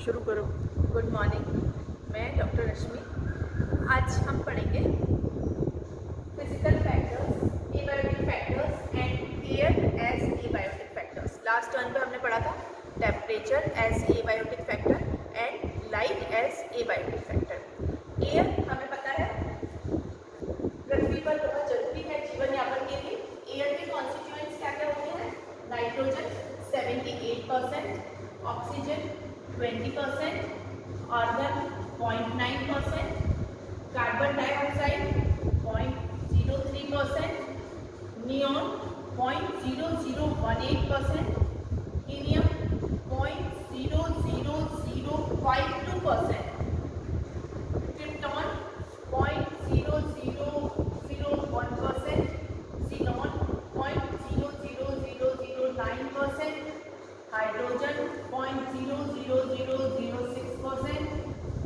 शुरू करो। Good morning, मैं डॉक्टर रश्मि। आज हम पढ़ेंगे physical factors, abiotic factors and air as abiotic factors. Last turn पे हमने पढ़ा था temperature as abiotic factor and light as abiotic factor. Air हमें पता है पृथ्वी पर बहुत जरूरी है जीवन यापन के लिए। एयर के कॉन्स्टिट्यूएंट्स क्या क्या होते हैं? Nitrogen 78%, oxygen 20%, argon 0.9%, carbon dioxide 0.03%, neon 0.0018%, helium 0.00052%, krypton 0.0001%, xenon 0.00009%, hydrogen 0.0006%,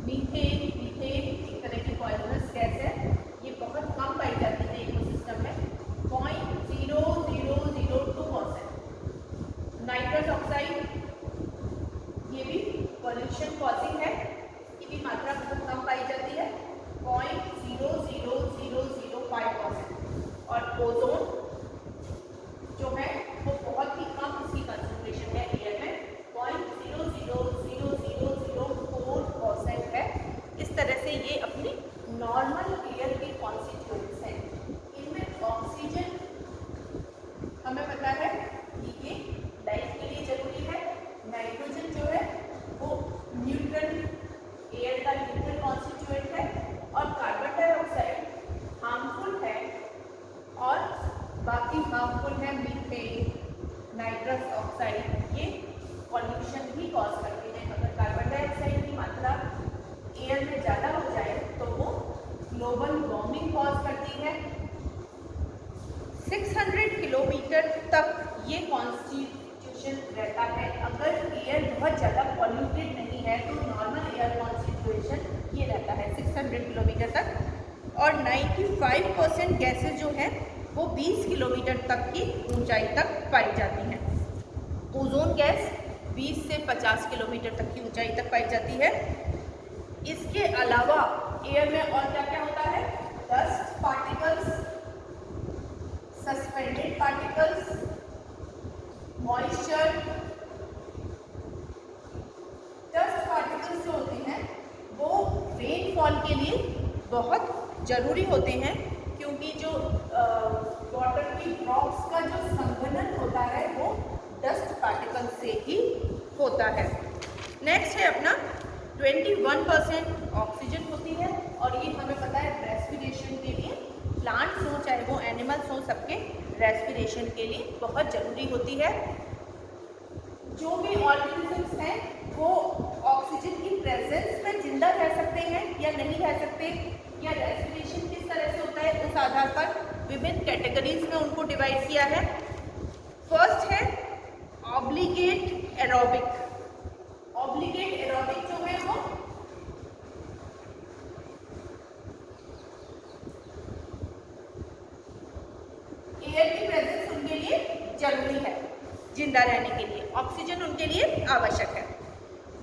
methane एक तरह की पॉइजनस गैस है, ये बहुत कम पाई जाती है इकोसिस्टम में, 0.0002%, नाइट्रस ऑक्साइड ये भी पॉल्यूशन कॉजिंग है, इसकी भी मात्रा बहुत कम पाई जाती है, 0.00005%, और ओजोन जो है वो बहुत ही कम इसकी कंसंट्रेशन है एयर में, 0.00004% है। इस तरह से ये अपनी नॉर्मल एयर के कॉन्स्टिट्यूएंट्स हैं। इनमें ऑक्सीजन हमें पता है कि ये लाइफ के लिए जरूरी है। नाइट्रोजन जो है वो न्यूट्रल, एयर का न्यूट्रल कॉन्स्टिट्यूएंट है, और कार्बन डाइऑक्साइड हार्मफुल है, और बाकी हार्मफुल है मीथेन, नाइट्रस ऑक्साइड, ये पॉल्यूशन भी कॉज करते हैं। अगर कार्बन डाइऑक्साइड की मात्रा एयर में ज़्यादा हो जाए तो वो ग्लोबल वार्मिंग कॉज करती है। 600 किलोमीटर तक ये कॉन्स्टिट्यूशन रहता है। अगर एयर बहुत ज़्यादा पॉल्यूटेड नहीं है तो नॉर्मल एयर कॉन्स्टिट्यूशन ये रहता है 600 किलोमीटर तक, और 95% गैसेज जो हैं वो 20 किलोमीटर तक की ऊंचाई तक पाई जाती हैं। ओजोन गैस 20 से 50 किलोमीटर तक की ऊंचाई तक पाई जाती है। इसके अलावा एयर में और क्या क्या होता है? Dust particles, suspended particles, moisture. Dust particles जो होते हैं वो रेनफॉल के लिए बहुत ज़रूरी होते हैं, क्योंकि जो वाटर की ड्रॉप्स का जो संघनन होता है वो डस्ट पार्टिकल से ही होता है। नेक्स्ट है अपना 21% ऑक्सीजन होती है, और ये हमें पता है रेस्पिरेशन के लिए, प्लांट्स हो चाहे वो एनिमल्स हो, सबके रेस्पिरेशन के लिए बहुत ज़रूरी होती है। जो भी ऑर्गेनिजम्स हैं वो ऑक्सीजन की प्रेजेंस में जिंदा रह सकते हैं या नहीं रह सकते, या रेस्पिरेशन किस तरह से होता है, उस आधार पर विभिन्न कैटेगरीज में उनको डिवाइड किया है। फर्स्ट है ऑब्लिगेट एरोबिक। ऑब्लिगेट एरोबिक जो है वो एयर की प्रेजेंस उनके लिए जरूरी है जिंदा रहने के लिए, ऑक्सीजन उनके लिए आवश्यक है।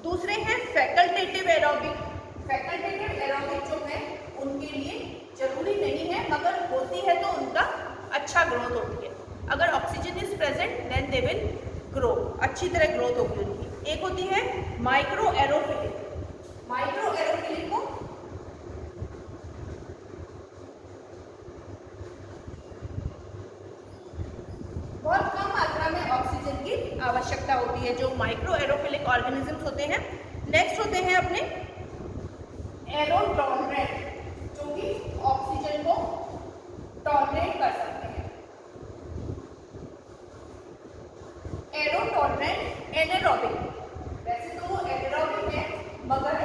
दूसरे हैं फैकल्टेटिव एरोबिक। फैकल्टेटिव एरोबिक जो है उनके लिए जरूरी नहीं है, मगर होती है तो उनका अच्छा ग्रोथ होती है। अगर oxygen is present then they will grow, अच्छी तरह ग्रोथ होगी उनकी। एक होती है माइक्रो एरोफिलिक। माइक्रो एरोफिलिक को बहुत कम मात्रा में ऑक्सीजन की आवश्यकता होती है, जो माइक्रो एरोफिलिक ऑर्गेनिजम्स होते हैं। नेक्स्ट होते हैं अपने एरोटॉलरेंट, जो कि ऑक्सीजन को टॉलरेट कर सकते हैं। एरोटॉलरेंट एनारोबिक, वैसे तो वो एनारोबिक है मगर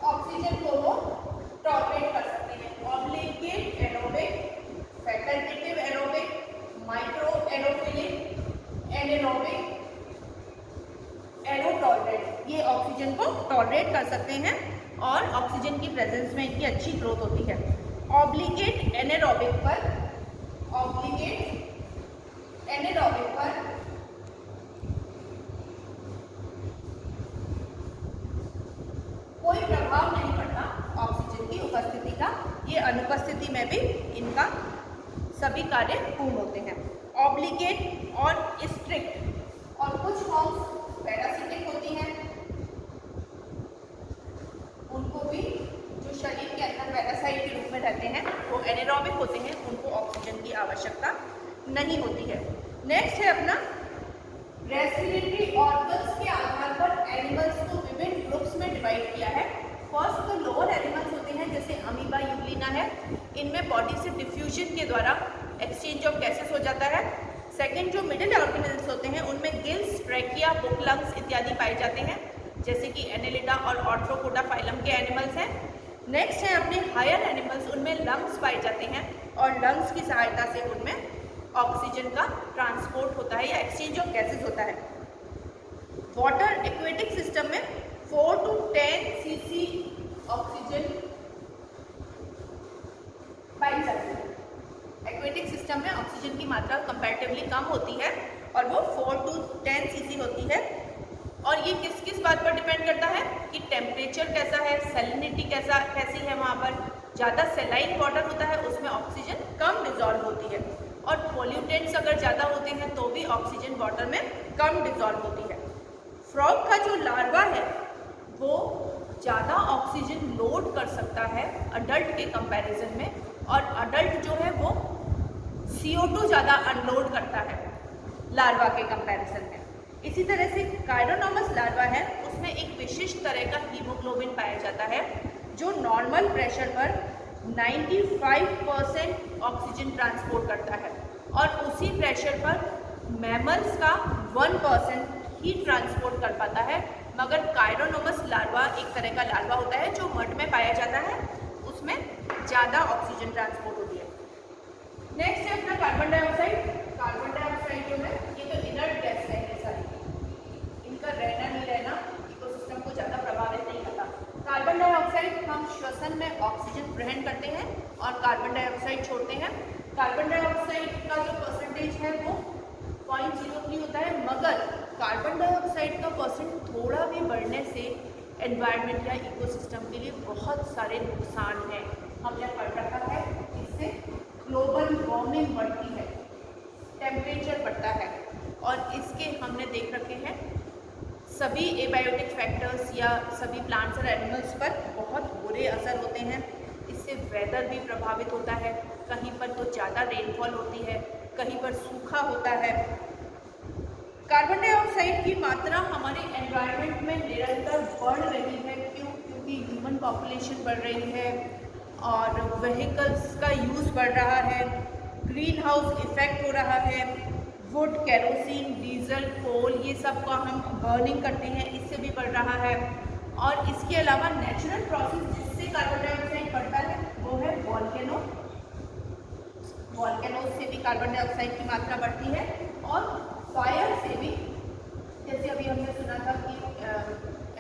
ऑक्सीजन को वो टॉलरेट कर सकते हैं। Obligate aerobic, facultative aerobic, micro aerophilic, anaerobic, aerotolerant, ये ऑक्सीजन को टॉलरेट कर सकते हैं और ऑक्सीजन की प्रेजेंस में इनकी अच्छी ग्रोथ होती है। ऑब्लिगेट एनारोबिक पर के अनुपस्थिति में भी इनका सभी कार्य पूर्ण होते हैं। ऑब्लिगेट और स्ट्रिक्ट, और कुछ फॉर्म्स पैरासिटिक होती हैं, उनको भी जो शरीर के अंदर पैरासाइट के रूप में रहते हैं वो एनारोबिक होते हैं, उनको ऑक्सीजन की आवश्यकता नहीं होती है। नेक्स्ट है अपना रेस्पिरेटरी ऑर्गन्स के आधार पर एनिमल्स को विभिन्न ग्रुप्स में डिवाइड किया है। फर्स्ट तो लोअर एनिमल्स होते हैं जैसे अमीबा, यूग्लिना है, इनमें बॉडी से डिफ्यूजन के द्वारा एक्सचेंज ऑफ गैसेस हो जाता है। सेकंड जो मिडिल ऑर्गेनिजम्स होते हैं उनमें गिल्स, ट्रैकिया, बुक लंग्स इत्यादि पाए जाते हैं, जैसे कि एनेलिडा और आर्थ्रोपोडा फाइलम के एनिमल्स हैं। नेक्स्ट है अपने हायर एनिमल्स, उनमें लंग्स पाए जाते हैं और लंग्स की सहायता से उनमें ऑक्सीजन का ट्रांसपोर्ट होता है या एक्सचेंज ऑफ गैसेस होता है। वाटर एक्वेटिक सिस्टम में 4 to 10 cc ऑक्सीजन पाई जाती है। एक्वेटिक सिस्टम में ऑक्सीजन की मात्रा कंपैरेटिवली कम होती है और वो 4 to 10 cc होती है। और ये किस किस बात पर डिपेंड करता है कि टेम्परेचर कैसा है, सैलिनिटी कैसी है, वहाँ पर ज़्यादा सेलाइन वाटर होता है उसमें ऑक्सीजन कम डिजॉल्व होती है, और पोल्यूटेंट्स अगर ज़्यादा होते हैं तो भी ऑक्सीजन वाटर में कम डिजॉल्व होती है। फ्रॉग का जो लार्वा है वो ज़्यादा ऑक्सीजन लोड कर सकता है अडल्ट के कंपैरिजन में, और अडल्ट जो है वो CO2 ज़्यादा अनलोड करता है लार्वा के कंपैरिजन में। इसी तरह से कायरोनोमस लार्वा है, उसमें एक विशिष्ट तरह का हीमोग्लोबिन पाया जाता है जो नॉर्मल प्रेशर पर 95% ऑक्सीजन ट्रांसपोर्ट करता है, और उसी प्रेशर पर मैमल्स का 1% ही ट्रांसपोर्ट कर पाता है। मगर कायरोनोमस लार्वा एक तरह का लार्वा होता है जो मड में पाया जाता है, उसमें ज़्यादा ऑक्सीजन ट्रांसपोर्ट होती है। नेक्स्ट है अपना कार्बन डाइऑक्साइड। कार्बन डाइऑक्साइड जो है ये तो इनर्ट गैस है, ये सारी इनका रहना नहीं रहना इकोसिस्टम को ज़्यादा प्रभावित नहीं करता। कार्बन डाइऑक्साइड हम श्वसन में ऑक्सीजन ग्रहण करते हैं और कार्बन डाइऑक्साइड छोड़ते हैं। कार्बन डाइऑक्साइड का जो परसेंटेज है वो 0.03 होता है, मगर कार्बन डाइऑक्साइड का परसेंट थोड़ा भी बढ़ने से एनवायरनमेंट या इकोसिस्टम के लिए बहुत सारे नुकसान हैं। हमने पढ़ रखा है, इससे ग्लोबल वार्मिंग बढ़ती है, टेम्परेचर बढ़ता है, और इसके हमने देख रखे हैं सभी एबायोटिक फैक्टर्स या सभी प्लांट्स और एनिमल्स पर बहुत बुरे असर होते हैं। इससे वेदर भी प्रभावित होता है, कहीं पर तो ज़्यादा रेनफॉल होती है, कहीं पर सूखा होता है। कार्बन डाइऑक्साइड की मात्रा हमारे एनवायरनमेंट में निरंतर बढ़ रही है। क्यों? क्योंकि ह्यूमन पॉपुलेशन बढ़ रही है और व्हीकल्स का यूज़ बढ़ रहा है, ग्रीन हाउस इफेक्ट हो रहा है, वुड, केरोसिन, डीजल, कोल ये सब का हम बर्निंग करते हैं, इससे भी बढ़ रहा है। और इसके अलावा नेचुरल प्रोसेस जिससे कार्बन डाइऑक्साइड बढ़ता है वो है वॉल्केनो। वॉल्केनोज से भी कार्बन डाइऑक्साइड की मात्रा बढ़ती है, और फायर से भी, जैसे अभी हमने सुना था कि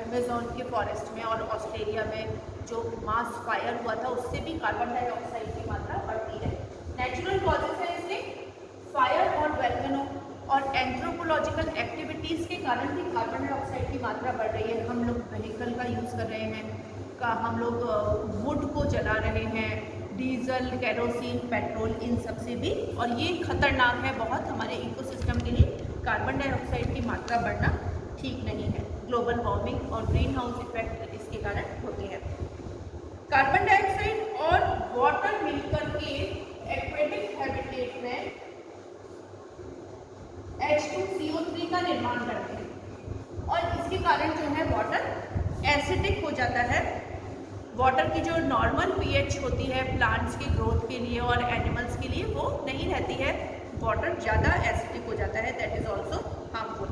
अमेज़न के फॉरेस्ट में और ऑस्ट्रेलिया में जो मास फायर हुआ था उससे भी कार्बन डाइऑक्साइड की मात्रा बढ़ती है। नेचुरल कॉजेज है इसके फायर और वॉल्केनो और एंथ्रोपोलॉजिकल एक्टिविटीज़ के कारण भी कार्बन डाइऑक्साइड की मात्रा बढ़ रही है। हम लोग व्हीकल का यूज़ कर रहे हैं, हम लोग वुड को जला रहे हैं, डीजल, केरोसिन, पेट्रोल, इन सब से भी, और ये खतरनाक है बहुत हमारे इकोसिस्टम के लिए। कार्बन डाइऑक्साइड की मात्रा बढ़ना ठीक नहीं है। ग्लोबल वार्मिंग और ग्रीन हाउस इफेक्ट इसके कारण होते हैं। कार्बन डाइऑक्साइड और वाटर मिलकर के एक्वेटिक हैबिटेट में H2CO3 का निर्माण करते हैं, और इसके कारण जो है वाटर एसिडिक हो जाता है। वाटर की जो नॉर्मल pH होती है प्लांट्स की ग्रोथ के लिए और एनिमल्स के लिए वो नहीं रहती है, वाटर ज़्यादा एसिडिक हो जाता है, that is also harmful.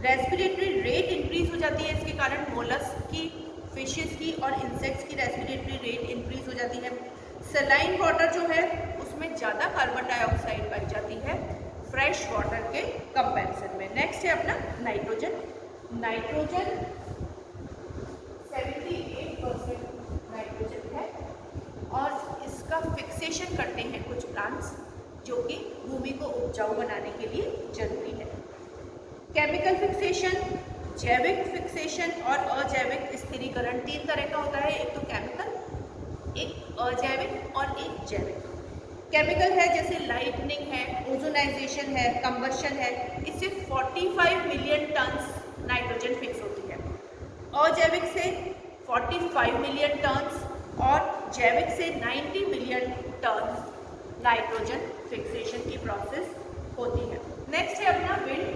Respiratory rate increase हो जाती है इसके कारण, मोलस्क की, फिशेस की और इंसेक्ट्स की रेस्पिरेटरी रेट इंक्रीज हो जाती है। सलाइन वाटर जो है उसमें ज़्यादा कार्बन डाइऑक्साइड पाई जाती है फ्रेश वाटर के कंपैरिजन में। नेक्स्ट है अपना नाइट्रोजन। नाइट्रोजन 78% नाइट्रोजन है, और इसका फिक्सेशन करते हैं कुछ प्लांट्स जो कि भूमि को उपजाऊ बनाने के लिए जरूरी है। केमिकल फिक्सेशन, जैविक फिक्सेशन और अजैविक स्थिरीकरण 3 तरह का होता है। एक तो केमिकल, एक एक अजैविक और एक जैविक। केमिकल है जैसे लाइटनिंग है, ओजोनाइजेशन है, कंबशन है, इससे 45 मिलियन टन्स नाइट्रोजन फिक्स होती है। अजैविक से 45 मिलियन टन्स और जैविक से 90 मिलियन टन्स नाइट्रोजन फिक्सेशन की प्रोसेस होती है। नेक्स्ट है अपना विंड।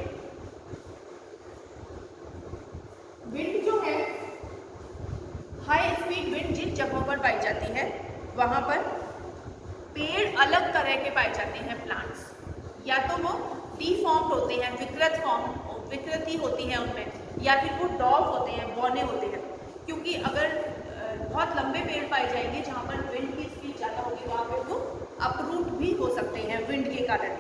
विंड जो है हाई स्पीड विंड जिन जगहों पर पाई जाती है वहां पर पेड़ अलग तरह के पाए जाते हैं प्लांट्स, या तो वो डीफॉर्म्ड होते हैं, विकृति होती है उनमें, या फिर वो डॉग होते हैं, बौने होते हैं। क्योंकि अगर बहुत लंबे पेड़ पाए जाएंगे जहाँ पर विंड की स्पीड ज़्यादा होगी वहाँ पर वो अपरूट भी हो सकते हैं विंड के कारण।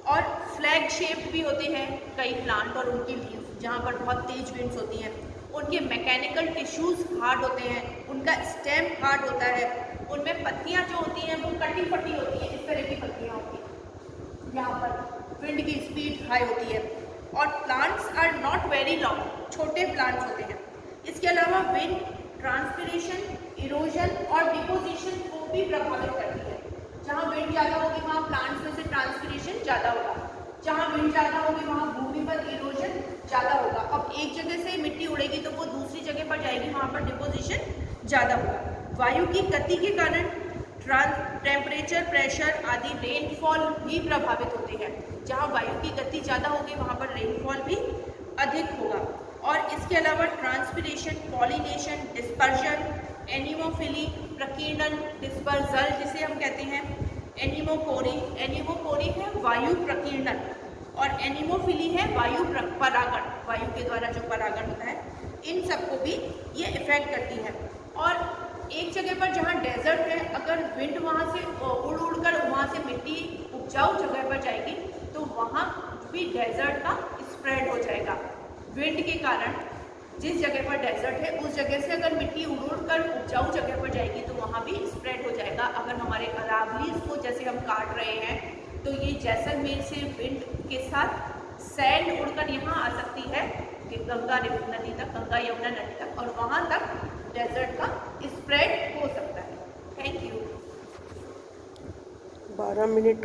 और फ्लैग शेप भी होते हैं कई प्लांट और उनकी लीव्स जहाँ पर बहुत तेज विंड्स होती हैं। उनके मैकेनिकल टिश्यूज हार्ड होते हैं, उनका स्टेम हार्ड होता है, उनमें पत्तियाँ जो होती हैं वो कटी फटी होती हैं, इस तरह की पत्तियाँ होती हैं यहाँ पर विंड की स्पीड हाई होती है। और plants are not very long, छोटे प्लांट्स होते हैं। इसके अलावा विंड ट्रांसपिरेशन, इरोजन और डिपोजिशन को भी प्रभावित करती है। जहाँ विंड ज़्यादा होगी वहाँ प्लांट्स में से ट्रांसपिरेशन ज़्यादा होगा, जहाँ विंड ज़्यादा होगी वहाँ भूमि पर इरोजन ज़्यादा होगा। अब एक जगह से मिट्टी उड़ेगी तो वो दूसरी जगह पर जाएगी, वहाँ पर डिपोजिशन ज़्यादा होगा। वायु की गति के कारण टेम्परेचर, प्रेशर आदि रेनफॉल भी प्रभावित होते हैं। जहाँ वायु की गति ज़्यादा होगी वहाँ पर रेनफॉल भी अधिक होगा। और इसके अलावा ट्रांसपिरेशन, पॉलिनेशन, डिस्पर्जन, एनिमोफिली, प्रकीर्णन, डिस्पर्जल जिसे हम कहते हैं, एनिमोकोरी है वायु प्रकीर्णन और एनिमोफिली है वायु परागण, वायु के द्वारा जो परागण होता है, इन सबको भी ये इफेक्ट करती है। और एक जगह पर जहाँ डेजर्ट है, अगर विंड वहाँ से उड़ उड़कर वहाँ से मिट्टी उपजाऊ जगह पर जाएगी तो वहाँ भी डेजर्ट का स्प्रेड हो जाएगा। विंड के कारण जिस जगह पर डेजर्ट है उस जगह से अगर मिट्टी उड़ उड़कर उपजाऊ जगह पर जाएगी तो वहाँ भी स्प्रेड हो जाएगा। अगर हमारे अरावलीज को जैसे हम काट रहे हैं तो ये जैसलमेर से विंड के साथ सैंड उड़कर यहाँ आ सकती है कि गंगा नदी तक, गंगा यमुना नदी तक, और वहाँ तक डेजर्ट का स्प्रेड हो सकता है। Thank you. 12 मिनट